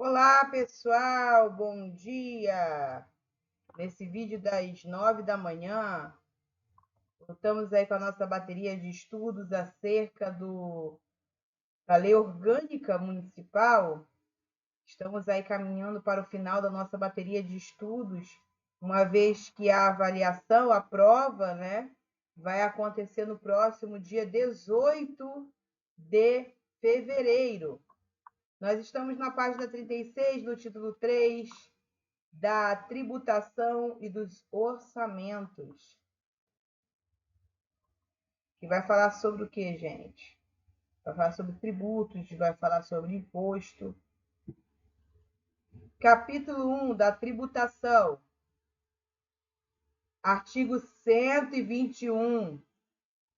Olá, pessoal, bom dia! Nesse vídeo das 9 da manhã, voltamos aí com a nossa bateria de estudos acerca da Lei Orgânica Municipal. Estamos aí caminhando para o final da nossa bateria de estudos, uma vez que a avaliação, a prova, né, vai acontecer no próximo dia 18 de fevereiro. Nós estamos na página 36, no título 3, da tributação e dos orçamentos. Que vai falar sobre o que, gente? Vai falar sobre tributos, vai falar sobre imposto. Capítulo 1 da tributação. Artigo 121.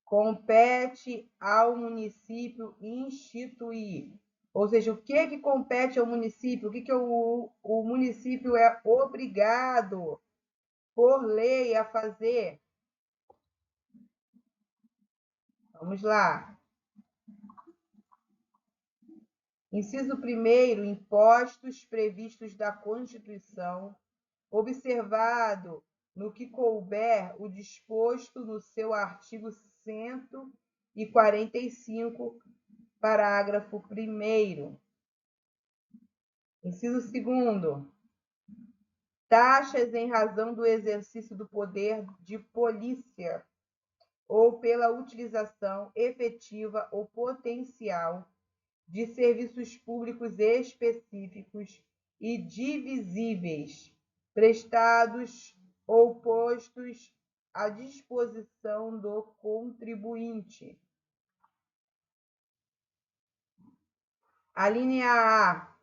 Compete ao município instituir. Ou seja, o que compete ao município? O que o município é obrigado, por lei, a fazer? Vamos lá. Inciso 1º, impostos previstos da Constituição, observado no que couber o disposto no seu artigo 145, parágrafo 1º. Inciso 2º, taxas em razão do exercício do poder de polícia ou pela utilização efetiva ou potencial de serviços públicos específicos e divisíveis, prestados ou postos à disposição do contribuinte. A linha A.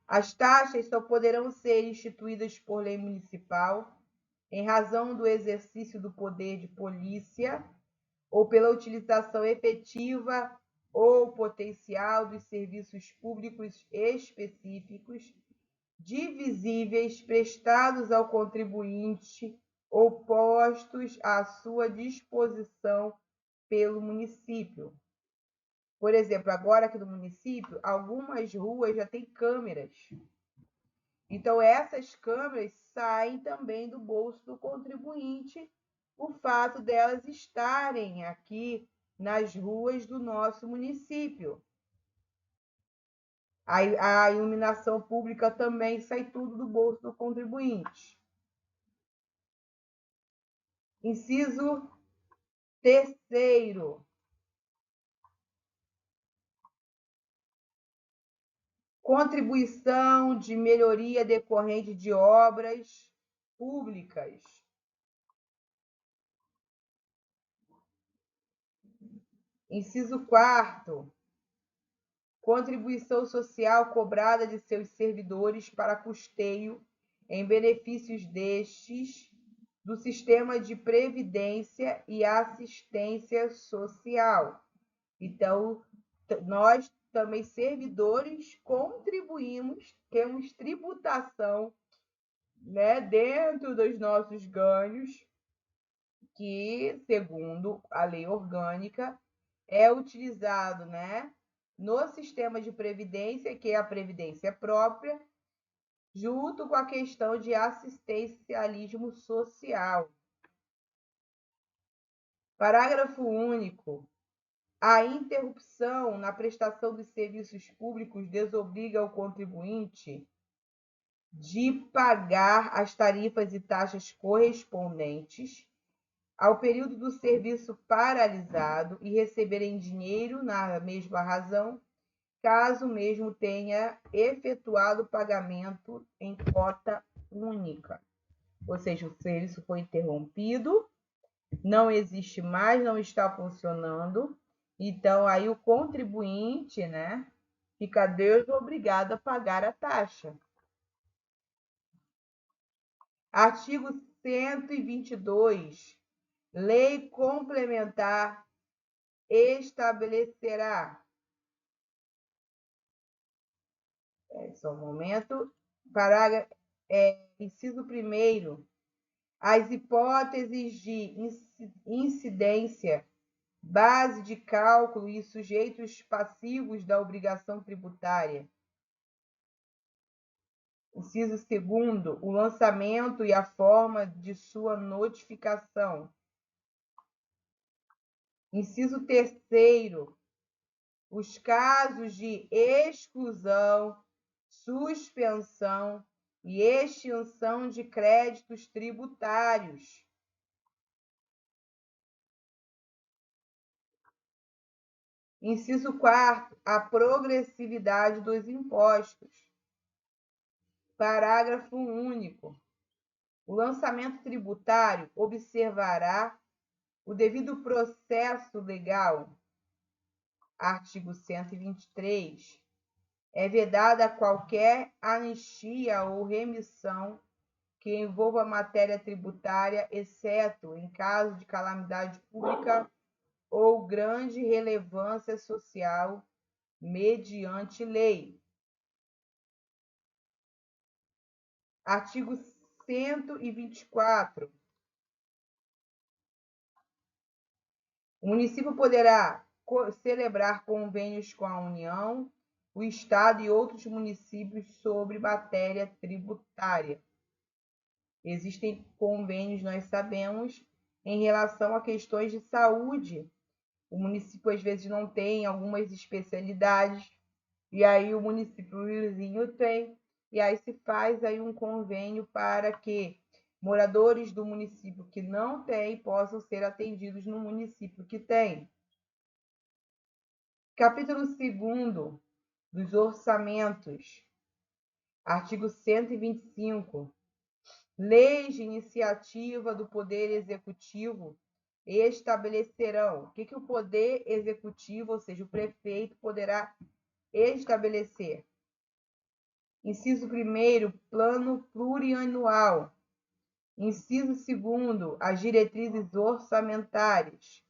As taxas só poderão ser instituídas por lei municipal em razão do exercício do poder de polícia ou pela utilização efetiva ou potencial dos serviços públicos específicos, divisíveis, prestados ao contribuinte ou postos à sua disposição pelo município. Por exemplo, agora aqui no município, algumas ruas já têm câmeras. Então, essas câmeras saem também do bolso do contribuinte, o fato delas estarem aqui nas ruas do nosso município. A iluminação pública também sai tudo do bolso do contribuinte. Inciso 3º. Contribuição de melhoria decorrente de obras públicas. Inciso 4º. Contribuição social cobrada de seus servidores para custeio, em benefícios destes, do sistema de previdência e assistência social. Então, nós também, servidores, contribuímos, temos tributação, né, dentro dos nossos ganhos, que, segundo a lei orgânica, é utilizado, né, no sistema de previdência, que é a previdência própria, junto com a questão de assistencialismo social. Parágrafo único. A interrupção na prestação dos serviços públicos desobriga o contribuinte de pagar as tarifas e taxas correspondentes ao período do serviço paralisado e receber em dinheiro, na mesma razão, caso mesmo tenha efetuado o pagamento em cota única. Ou seja, o serviço foi interrompido, não existe mais, não está funcionando, então aí o contribuinte, né, fica desobrigado a pagar a taxa. Artigo 122. Lei complementar estabelecerá. Só um momento. Parágrafo, inciso 1º. As hipóteses de incidência, base de cálculo e sujeitos passivos da obrigação tributária. Inciso 2º, o lançamento e a forma de sua notificação. Inciso 3º, os casos de exclusão, suspensão e extinção de créditos tributários. Inciso 4º, a progressividade dos impostos. Parágrafo único. O lançamento tributário observará o devido processo legal. Artigo 123. É vedada qualquer anistia ou remissão que envolva matéria tributária, exceto em caso de calamidade pública ou grande relevância social, mediante lei. Artigo 124. O município poderá celebrar convênios com a União, o Estado e outros municípios sobre matéria tributária. Existem convênios, nós sabemos, em relação a questões de saúde. O município, às vezes, não tem algumas especialidades, e aí o município vizinho tem, e aí se faz aí um convênio para que moradores do município que não tem possam ser atendidos no município que tem. Capítulo 2º dos orçamentos. Artigo 125. Leis de iniciativa do Poder Executivo estabelecerão. O que o Poder Executivo, ou seja, o prefeito, poderá estabelecer? Inciso 1º, plano plurianual. Inciso 2º, as diretrizes orçamentárias.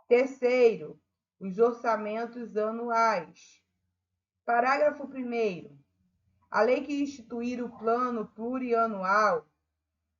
3º, os orçamentos anuais. Parágrafo 1º. A lei que instituir o plano plurianual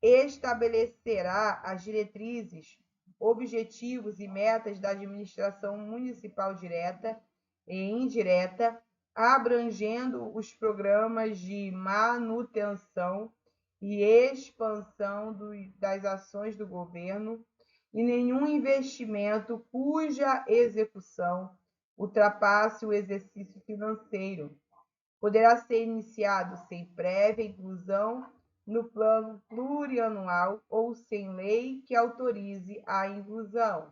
estabelecerá as diretrizes, objetivos e metas da administração municipal direta e indireta, abrangendo os programas de manutenção e expansão das ações do governo e nenhum investimento cuja execução ultrapasse o exercício financeiro poderá ser iniciado sem prévia inclusão no plano plurianual ou sem lei que autorize a inclusão.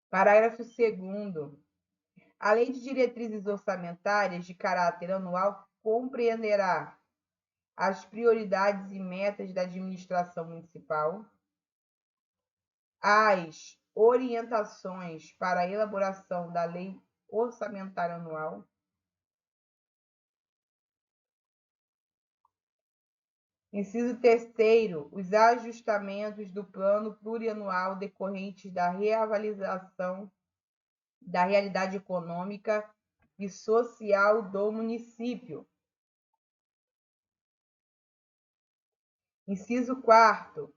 Parágrafo 2º. A Lei de Diretrizes Orçamentárias de caráter anual compreenderá as prioridades e metas da administração municipal, as orientações para a elaboração da Lei Orçamentária Anual, inciso 3º, os ajustamentos do plano plurianual decorrentes da reavaliação da realidade econômica e social do município. Inciso 4º,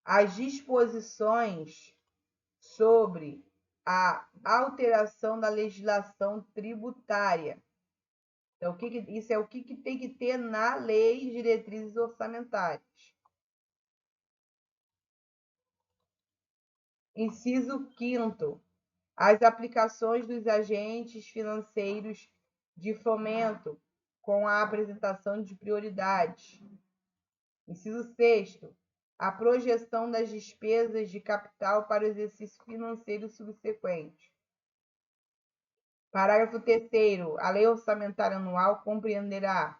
as disposições sobre a alteração da legislação tributária. Então, isso é o que tem que ter na lei de diretrizes orçamentárias. Inciso 5º, as aplicações dos agentes financeiros de fomento com a apresentação de prioridades. Inciso 6º, a projeção das despesas de capital para o exercício financeiro subsequente. Parágrafo 3º, a lei orçamentária anual compreenderá.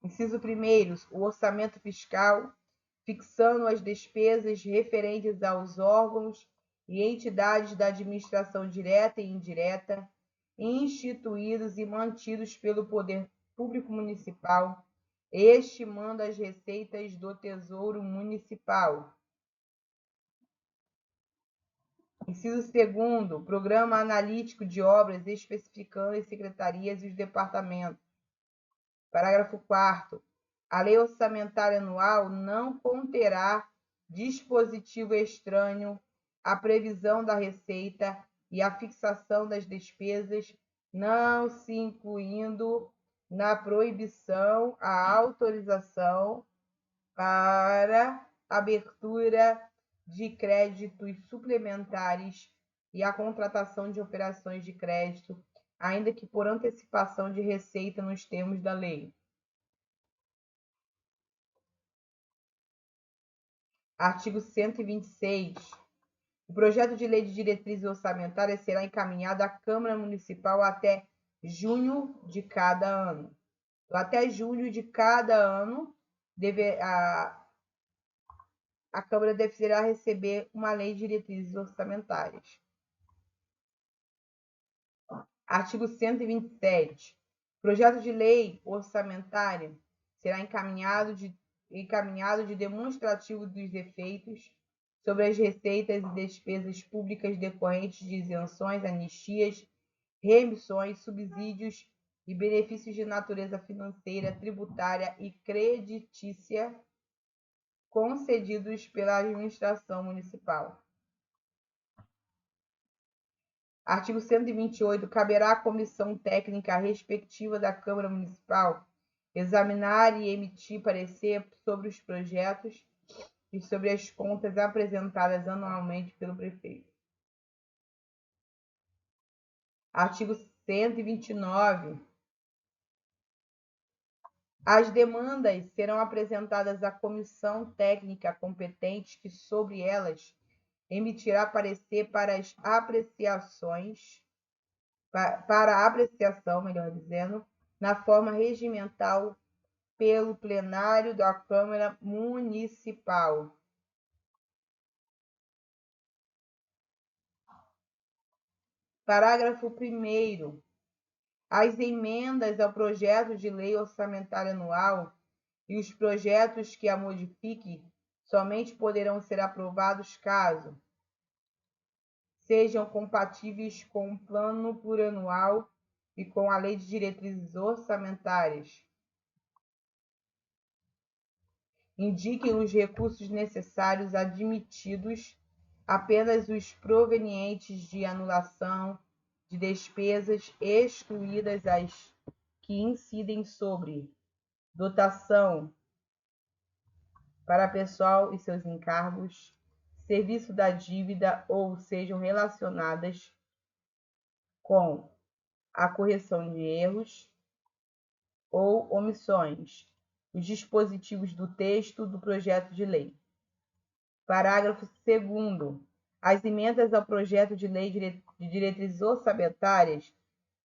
Inciso 1º, o orçamento fiscal, fixando as despesas referentes aos órgãos e entidades da administração direta e indireta, instituídos e mantidos pelo Poder Público Municipal, estimando as receitas do Tesouro Municipal. Inciso 2º, programa analítico de obras especificando as secretarias e os departamentos. Parágrafo 4º. A lei orçamentária anual não conterá dispositivo estranho à previsão da receita e à fixação das despesas, não se incluindo na proibição a autorização para abertura de créditos suplementares e a contratação de operações de crédito, ainda que por antecipação de receita nos termos da lei. Artigo 126. O projeto de lei de diretrizes orçamentárias será encaminhado à Câmara Municipal até junho de cada ano. Até julho de cada ano, a Câmara deverá receber uma lei de diretrizes orçamentárias. Artigo 127. O projeto de lei orçamentária será encaminhado de demonstrativo dos efeitos sobre as receitas e despesas públicas decorrentes de isenções, anistias, remissões, subsídios e benefícios de natureza financeira, tributária e creditícia concedidos pela administração municipal. Artigo 128. Caberá à comissão técnica respectiva da Câmara Municipal examinar e emitir parecer sobre os projetos e sobre as contas apresentadas anualmente pelo prefeito. Artigo 129. As demandas serão apresentadas à comissão técnica competente, que sobre elas emitirá parecer para apreciação, melhor dizendo, na forma regimental pelo plenário da Câmara Municipal. Parágrafo 1º. As emendas ao projeto de lei orçamentária anual e os projetos que a modifiquem somente poderão ser aprovados caso sejam compatíveis com o plano plurianual e com a lei de diretrizes orçamentárias, indiquem os recursos necessários, admitidos apenas os provenientes de anulação de despesas, excluídas as que incidem sobre dotação para pessoal e seus encargos, serviço da dívida ou sejam relacionadas com a correção de erros ou omissões, os dispositivos do texto do projeto de lei. Parágrafo 2º. As emendas ao projeto de lei de diretrizes orçamentárias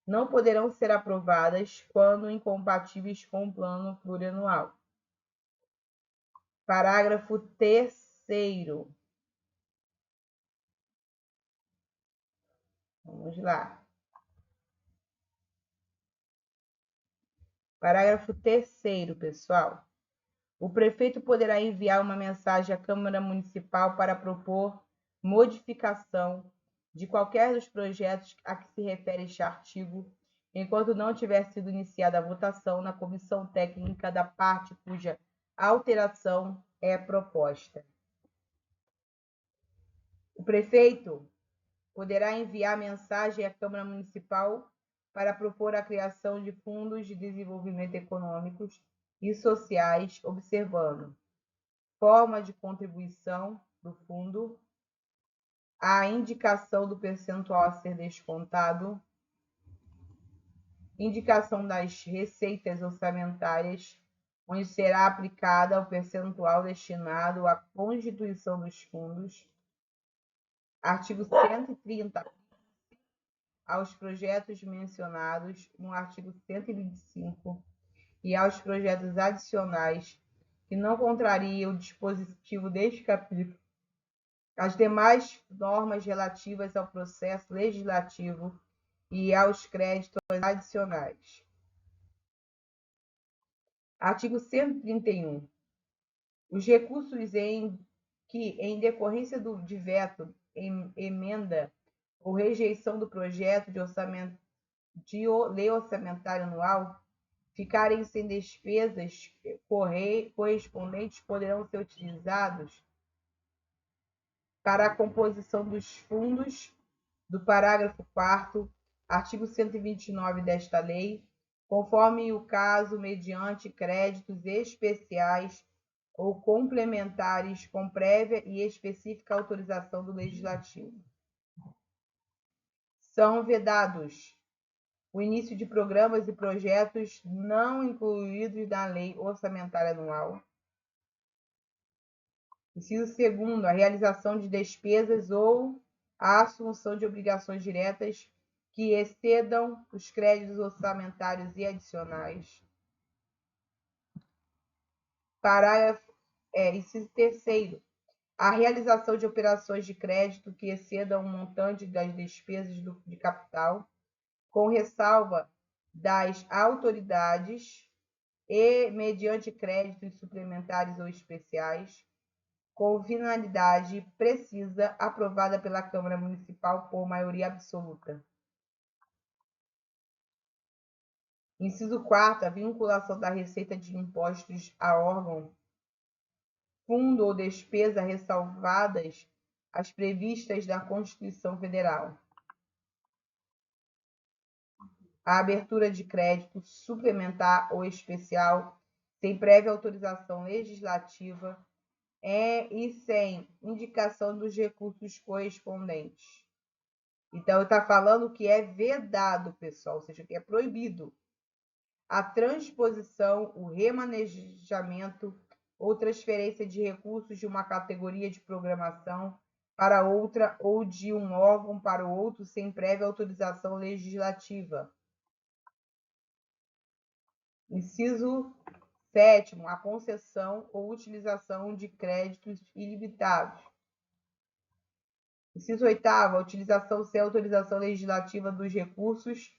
não poderão ser aprovadas quando incompatíveis com o plano plurianual. Parágrafo 3º. Vamos lá. Parágrafo 3º, pessoal. O prefeito poderá enviar uma mensagem à Câmara Municipal para propor modificação de qualquer dos projetos a que se refere este artigo, enquanto não tiver sido iniciada a votação na comissão técnica da parte cuja alteração é proposta. O prefeito poderá enviar mensagem à Câmara Municipal para propor a criação de fundos de desenvolvimento econômicos e sociais, observando forma de contribuição do fundo, a indicação do percentual a ser descontado, indicação das receitas orçamentárias, onde será aplicada o percentual destinado à constituição dos fundos. Artigo 130. Aos projetos mencionados no artigo 125 e aos projetos adicionais que não contrariem o dispositivo deste capítulo, as demais normas relativas ao processo legislativo e aos créditos adicionais. Artigo 131. Os recursos que, em decorrência de veto, emenda ou rejeição do projeto de lei orçamentária anual ficarem sem despesas correspondentes poderão ser utilizados para a composição dos fundos do parágrafo 4º, artigo 129 desta lei, conforme o caso, mediante créditos especiais ou complementares com prévia e específica autorização do Legislativo. São vedados o início de programas e projetos não incluídos na Lei Orçamentária Anual. Inciso 2º, a realização de despesas ou a assunção de obrigações diretas que excedam os créditos orçamentários e adicionais. Inciso 3º, a realização de operações de crédito que excedam o montante das despesas de capital, com ressalva das autoridades e mediante créditos suplementares ou especiais, com finalidade precisa, aprovada pela Câmara Municipal por maioria absoluta. Inciso 4º, a vinculação da receita de impostos a órgão, fundo ou despesa ressalvadas as previstas na Constituição Federal. A abertura de crédito suplementar ou especial, sem prévia autorização legislativa e sem indicação dos recursos correspondentes. Então, está falando que é vedado, pessoal, ou seja, que é proibido a transposição, o remanejamento ou transferência de recursos de uma categoria de programação para outra ou de um órgão para o outro sem prévia autorização legislativa. Inciso 7º, a concessão ou utilização de créditos ilimitados. Inciso 8º, a utilização sem autorização legislativa dos recursos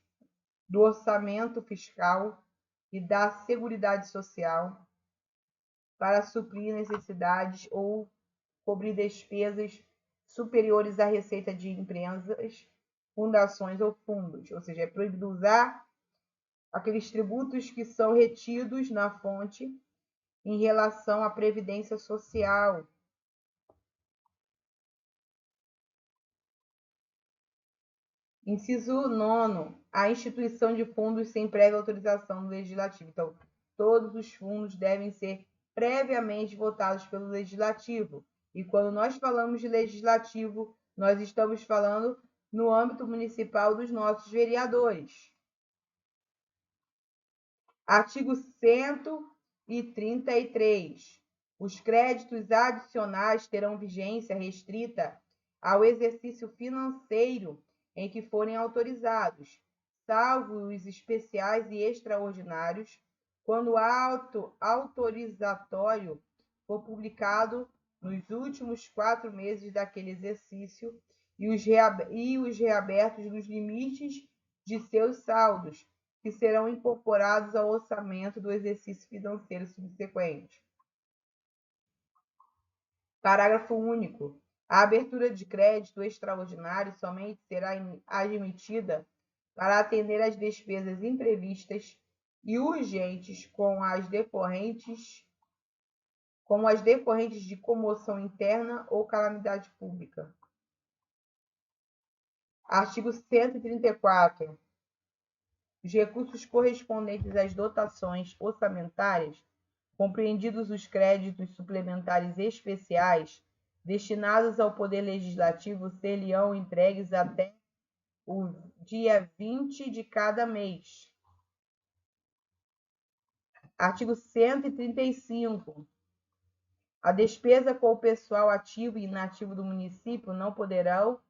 do orçamento fiscal e da Seguridade Social para suprir necessidades ou cobrir despesas superiores à receita de empresas, fundações ou fundos. Ou seja, é proibido usar aqueles tributos que são retidos na fonte em relação à Previdência Social. Inciso 9º, a instituição de fundos sem prévia autorização do Legislativo. Então, todos os fundos devem ser previamente votados pelo Legislativo. E quando nós falamos de Legislativo, nós estamos falando no âmbito municipal dos nossos vereadores. Artigo 133. Os créditos adicionais terão vigência restrita ao exercício financeiro em que forem autorizados, salvo os especiais e extraordinários, quando o ato autorizatório for publicado nos últimos 4 meses daquele exercício e os reabertos nos limites de seus saldos, que serão incorporados ao orçamento do exercício financeiro subsequente. Parágrafo único. A abertura de crédito extraordinário somente será admitida para atender às despesas imprevistas e urgentes como as decorrentes de comoção interna ou calamidade pública. Artigo 134. Os recursos correspondentes às dotações orçamentárias, compreendidos os créditos suplementares especiais destinados ao Poder Legislativo, ser-lhe-ão entregues até o dia 20 de cada mês. Artigo 135. A despesa com o pessoal ativo e inativo do município não poderão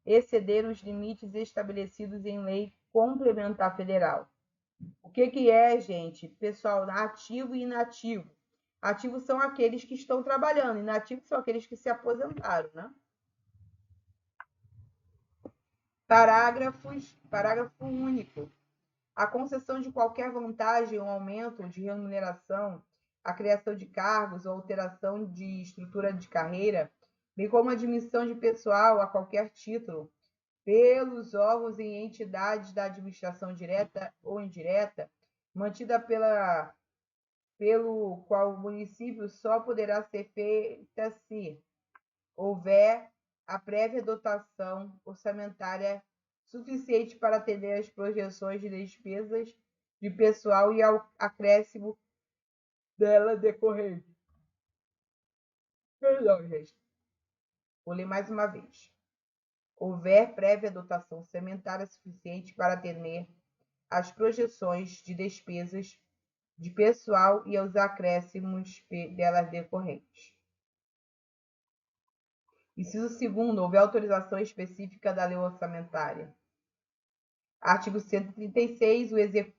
exceder os limites estabelecidos em lei complementar federal. O que é, gente? Pessoal ativo e inativo. Ativos são aqueles que estão trabalhando, inativos são aqueles que se aposentaram, né? Parágrafo único. A concessão de qualquer vantagem ou aumento de remuneração, a criação de cargos ou alteração de estrutura de carreira, bem como a admissão de pessoal a qualquer título, pelos órgãos e entidades da administração direta ou indireta, mantida pelo qual o município só poderá ser feita se houver a prévia dotação orçamentária suficiente para atender às projeções de despesas de pessoal e ao acréscimo dela decorrente. Perdão, gente. Vou ler mais uma vez. Houver prévia dotação orçamentária suficiente para atender às projeções de despesas de pessoal e aos acréscimos delas decorrentes. Inciso 2º, houver autorização específica da lei orçamentária. Artigo 136,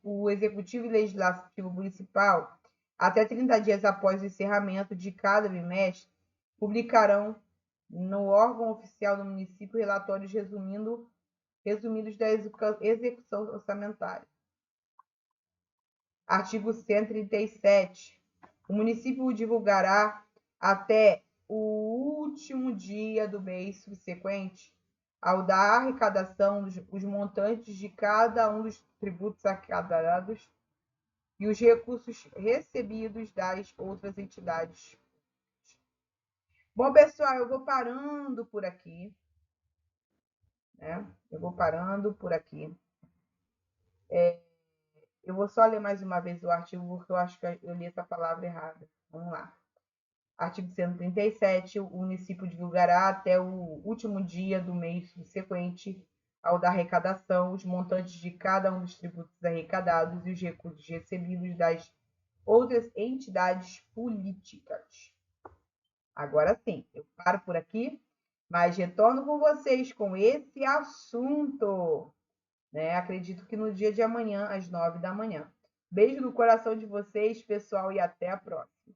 o Executivo e Legislativo Municipal, até 30 dias após o encerramento de cada bimestre, publicarão no órgão oficial do município relatórios resumidos da execução orçamentária. Artigo 137. O município divulgará até o último dia do mês subsequente ao da arrecadação os montantes de cada um dos tributos arrecadados e os recursos recebidos das outras entidades. Bom, pessoal, eu vou parando por aqui, né? Eu vou parando por aqui. Eu vou só ler mais uma vez o artigo, porque eu acho que eu li essa palavra errada. Vamos lá. Artigo 137. O município divulgará até o último dia do mês subsequente ao da arrecadação os montantes de cada um dos tributos arrecadados e os recursos recebidos das outras entidades políticas. Agora sim, eu paro por aqui, mas retorno com vocês com esse assunto, né? Acredito que no dia de amanhã, às 9 da manhã. Beijo no coração de vocês, pessoal, e até a próxima.